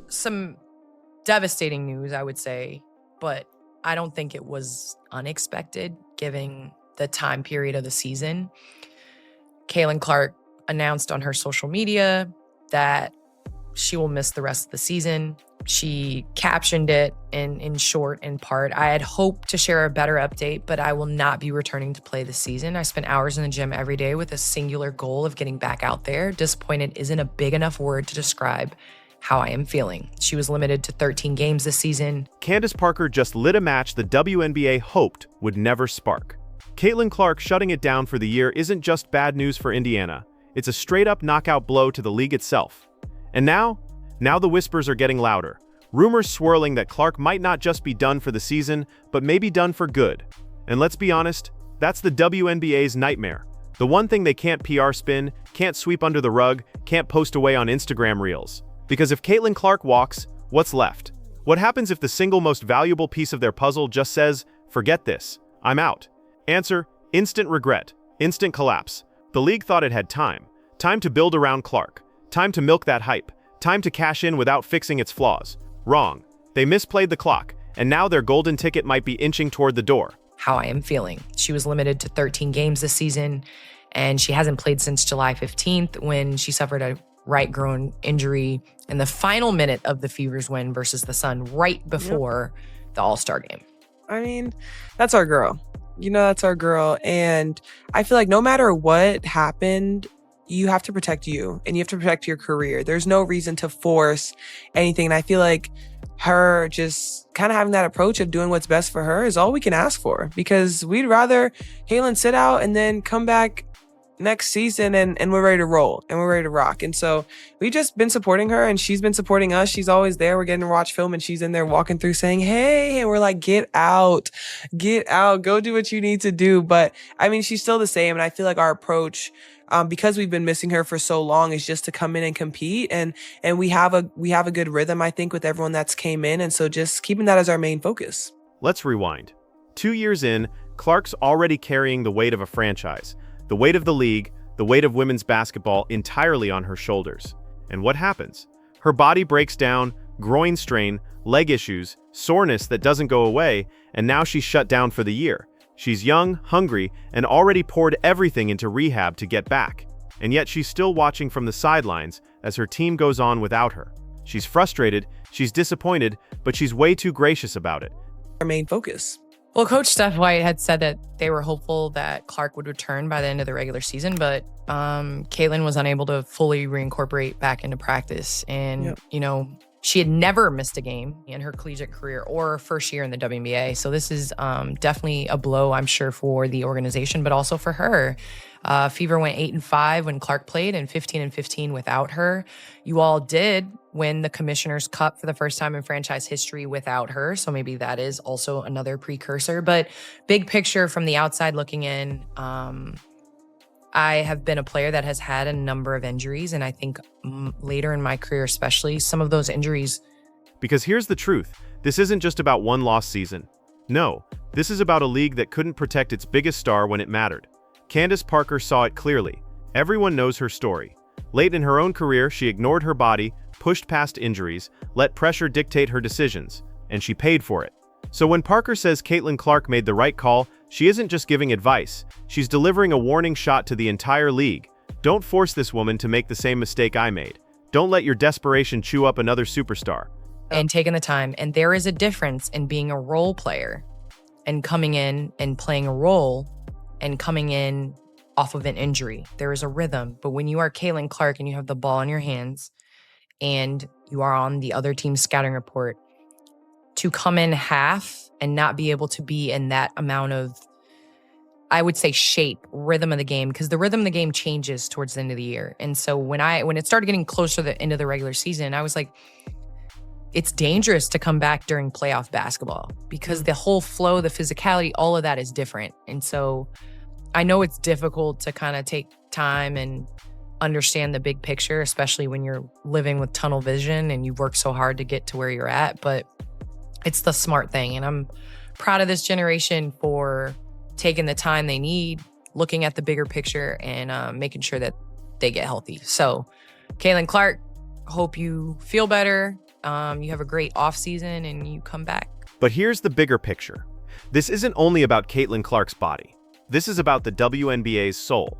some devastating news, I would say, but I don't think it was unexpected given the time period of the season. Caitlin Clark announced on her social media that she will miss the rest of the season. She captioned it in short, in part, I had hoped to share a better update, but I will not be returning to play this season. I spent hours in the gym every day with a singular goal of getting back out there. Disappointed isn't a big enough word to describe how I am feeling. She was limited to 13 games this season. Candace Parker just lit a match the WNBA hoped would never spark. Caitlin Clark shutting it down for the year isn't just bad news for Indiana. It's a straight-up knockout blow to the league itself. And now the whispers are getting louder. Rumors swirling that Clark might not just be done for the season, but maybe done for good. And let's be honest, that's the WNBA's nightmare. The one thing they can't PR spin, can't sweep under the rug, can't post away on Instagram Reels. Because if Caitlin Clark walks, what's left? What happens if the single most valuable piece of their puzzle just says, forget this, I'm out? Answer, instant regret, instant collapse. The league thought it had time. Time to build around Clark. Time to milk that hype. Time to cash in without fixing its flaws. Wrong. They misplayed the clock, and now their golden ticket might be inching toward the door. How I am feeling. She was limited to 13 games this season, and she hasn't played since July 15th when she suffered a right groin injury in the final minute of the Fever's win versus the Sun right before the All-Star game. I mean, that's our girl. That's our girl. And I feel like no matter what happened, you have to protect you and you have to protect your career. There's no reason to force anything. And I feel like her just kind of having that approach of doing what's best for her is all we can ask for, because we'd rather Caitlin sit out and then come back next season and we're ready to roll and we're ready to rock. And so we've just been supporting her and she's been supporting us. She's always there. We're getting to watch film and she's in there walking through saying, hey, and we're like, get out, go do what you need to do. But I mean, she's still the same. And I feel like our approach, because we've been missing her for so long, is just to come in and compete. And we have a good rhythm, I think, with everyone that's came in. And so just keeping that as our main focus. Let's rewind. 2 years in, Clark's already carrying the weight of a franchise. The weight of the league, the weight of women's basketball entirely on her shoulders. And what happens? Her body breaks down, groin strain, leg issues, soreness that doesn't go away, and now she's shut down for the year. She's young, hungry, and already poured everything into rehab to get back. And yet she's still watching from the sidelines as her team goes on without her. She's frustrated, she's disappointed, but she's way too gracious about it. Our main focus. Well, Coach Steph White had said that they were hopeful that Clark would return by the end of the regular season, but Caitlin was unable to fully reincorporate back into practice. And, she had never missed a game in her collegiate career or first year in the WNBA. So this is definitely a blow, I'm sure, for the organization, but also for her. Fever went 8-5 when Clark played and 15-15 without her. You all did win the Commissioner's Cup for the first time in franchise history without her. So maybe that is also another precursor. But big picture from the outside looking in, I have been a player that has had a number of injuries. And I think later in my career, especially, some of those injuries. Because here's the truth. This isn't just about one lost season. No, this is about a league that couldn't protect its biggest star when it mattered. Candace Parker saw it clearly. Everyone knows her story. Late in her own career, she ignored her body, pushed past injuries, let pressure dictate her decisions, and she paid for it. So when Parker says Caitlin Clark made the right call, she isn't just giving advice. She's delivering a warning shot to the entire league. Don't force this woman to make the same mistake I made. Don't let your desperation chew up another superstar. And taking the time. And there is a difference in being a role player and coming in and playing a role and coming in off of an injury. There is a rhythm. But when you are Caitlin Clark and you have the ball in your hands and you are on the other team's scouting report, to come in half and not be able to be in that amount of, I would say, shape, rhythm of the game, because the rhythm of the game changes towards the end of the year. And so when it started getting closer to the end of the regular season, I was like, it's dangerous to come back during playoff basketball because the whole flow, the physicality, all of that is different. And so I know it's difficult to kind of take time and understand the big picture, especially when you're living with tunnel vision and you've worked so hard to get to where you're at, but it's the smart thing. And I'm proud of this generation for taking the time they need, looking at the bigger picture, and making sure that they get healthy. So, Caitlin Clark, hope you feel better. You have a great off season and you come back. But here's the bigger picture. This isn't only about Caitlin Clark's body. This is about the WNBA's soul.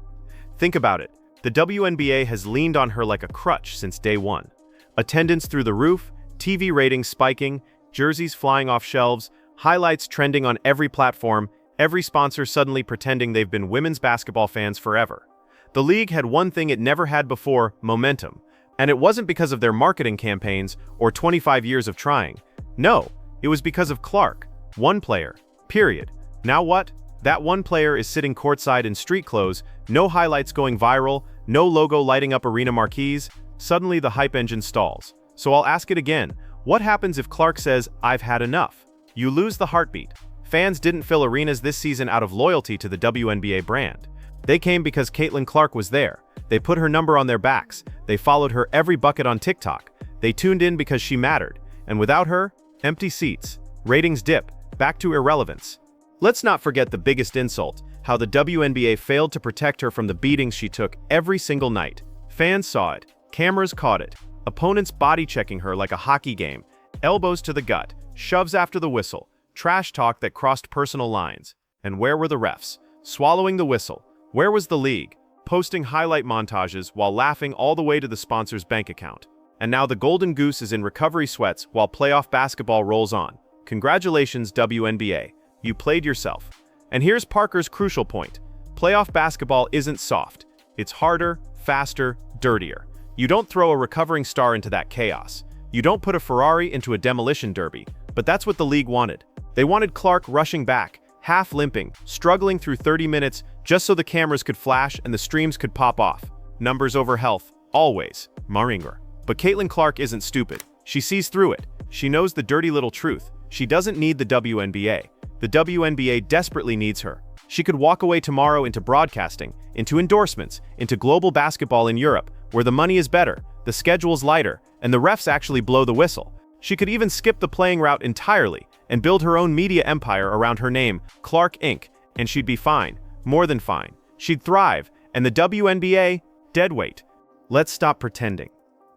Think about it. The WNBA has leaned on her like a crutch since day one. Attendance through the roof, TV ratings spiking, jerseys flying off shelves, highlights trending on every platform, every sponsor suddenly pretending they've been women's basketball fans forever. The league had one thing it never had before: momentum. And it wasn't because of their marketing campaigns or 25 years of trying. No, it was because of Clark. One player. Period. Now what? That one player is sitting courtside in street clothes, no highlights going viral, no logo lighting up arena marquees. Suddenly the hype engine stalls. So I'll ask it again. What happens if Clark says, "I've had enough"? You lose the heartbeat. Fans didn't fill arenas this season out of loyalty to the WNBA brand. They came because Caitlin Clark was there. They put her number on their backs. They followed her every bucket on TikTok. They tuned in because she mattered. And without her, empty seats. Ratings dip. Back to irrelevance. Let's not forget the biggest insult: how the WNBA failed to protect her from the beatings she took every single night. Fans saw it. Cameras caught it. Opponents body-checking her like a hockey game. Elbows to the gut. Shoves after the whistle. Trash talk that crossed personal lines. And where were the refs? Swallowing the whistle. Where was the league? Posting highlight montages while laughing all the way to the sponsor's bank account. And now the Golden Goose is in recovery sweats while playoff basketball rolls on. Congratulations, WNBA. You played yourself. And here's Parker's crucial point. Playoff basketball isn't soft. It's harder, faster, dirtier. You don't throw a recovering star into that chaos. You don't put a Ferrari into a demolition derby. But that's what the league wanted. They wanted Clark rushing back, half limping, struggling through 30 minutes just so the cameras could flash and the streams could pop off. Numbers over health, always. Maringer. But Caitlin Clark isn't stupid. She sees through it. She knows the dirty little truth. She doesn't need the WNBA. The WNBA desperately needs her. She could walk away tomorrow into broadcasting, into endorsements, into global basketball in Europe, where the money is better, the schedule's lighter, and the refs actually blow the whistle. She could even skip the playing route entirely and build her own media empire around her name, Clark Inc., and she'd be fine. More than fine. She'd thrive, and the WNBA, deadweight. Let's stop pretending.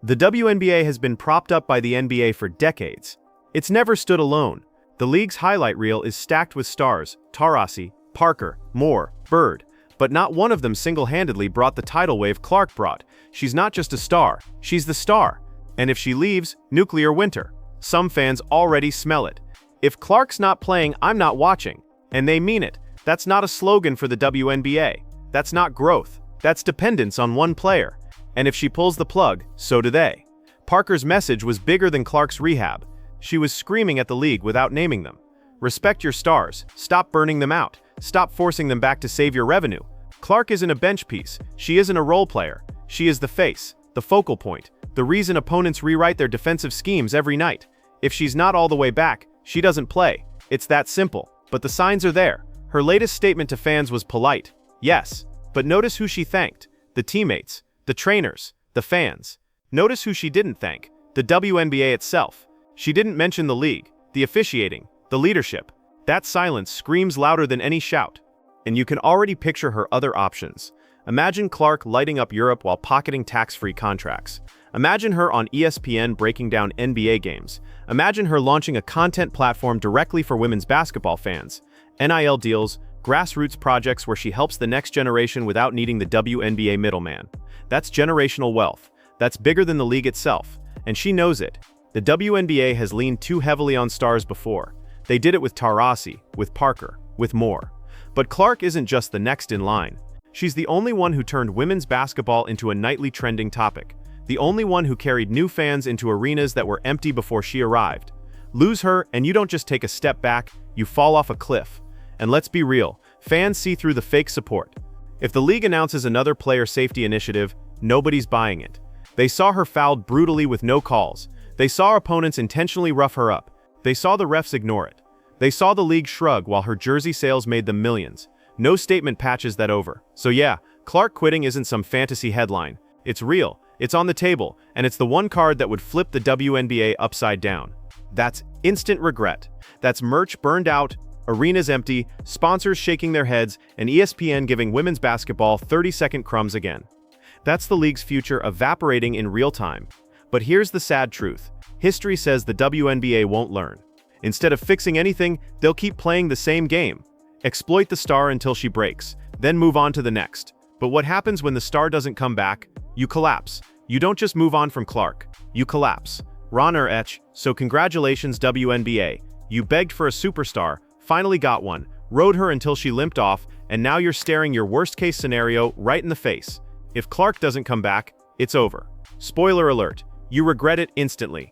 The WNBA has been propped up by the NBA for decades. It's never stood alone. The league's highlight reel is stacked with stars: Taurasi, Parker, Moore, Bird. But not one of them single-handedly brought the tidal wave Clark brought. She's not just a star, she's the star. And if she leaves, nuclear winter. Some fans already smell it. If Clark's not playing, I'm not watching. And they mean it. That's not a slogan for the WNBA. That's not growth. That's dependence on one player. And if she pulls the plug, so do they. Parker's message was bigger than Clark's rehab. She was screaming at the league without naming them. Respect your stars. Stop burning them out. Stop forcing them back to save your revenue. Clark isn't a bench piece. She isn't a role player. She is the face, the focal point, the reason opponents rewrite their defensive schemes every night. If she's not all the way back, she doesn't play. It's that simple. But the signs are there. Her latest statement to fans was polite, yes, but notice who she thanked: the teammates, the trainers, the fans. Notice who she didn't thank: the WNBA itself. She didn't mention the league, the officiating, the leadership. That silence screams louder than any shout. And you can already picture her other options. Imagine Clark lighting up Europe while pocketing tax-free contracts. Imagine her on ESPN breaking down NBA games. Imagine her launching a content platform directly for women's basketball fans. NIL deals, grassroots projects where she helps the next generation without needing the WNBA middleman. That's generational wealth. That's bigger than the league itself. And she knows it. The WNBA has leaned too heavily on stars before. They did it with Taurasi, with Parker, with Moore. But Clark isn't just the next in line. She's the only one who turned women's basketball into a nightly trending topic. The only one who carried new fans into arenas that were empty before she arrived. Lose her, and you don't just take a step back, you fall off a cliff. And let's be real, fans see through the fake support. If the league announces another player safety initiative, nobody's buying it. They saw her fouled brutally with no calls. They saw opponents intentionally rough her up. They saw the refs ignore it. They saw the league shrug while her jersey sales made them millions. No statement patches that over. So yeah, Clark quitting isn't some fantasy headline. It's real, it's on the table, and it's the one card that would flip the WNBA upside down. That's instant regret. That's merch burned out, arenas empty, sponsors shaking their heads, and ESPN giving women's basketball 30-second crumbs again. That's the league's future evaporating in real time. But here's the sad truth. History says the WNBA won't learn. Instead of fixing anything, they'll keep playing the same game. Exploit the star until she breaks, then move on to the next. But what happens when the star doesn't come back? You collapse. You don't just move on from Clark. You collapse. Runner etch, so congratulations WNBA. You begged for a superstar, finally got one, rode her until she limped off, and now you're staring your worst-case scenario right in the face. If Clark doesn't come back, it's over. Spoiler alert, you regret it instantly.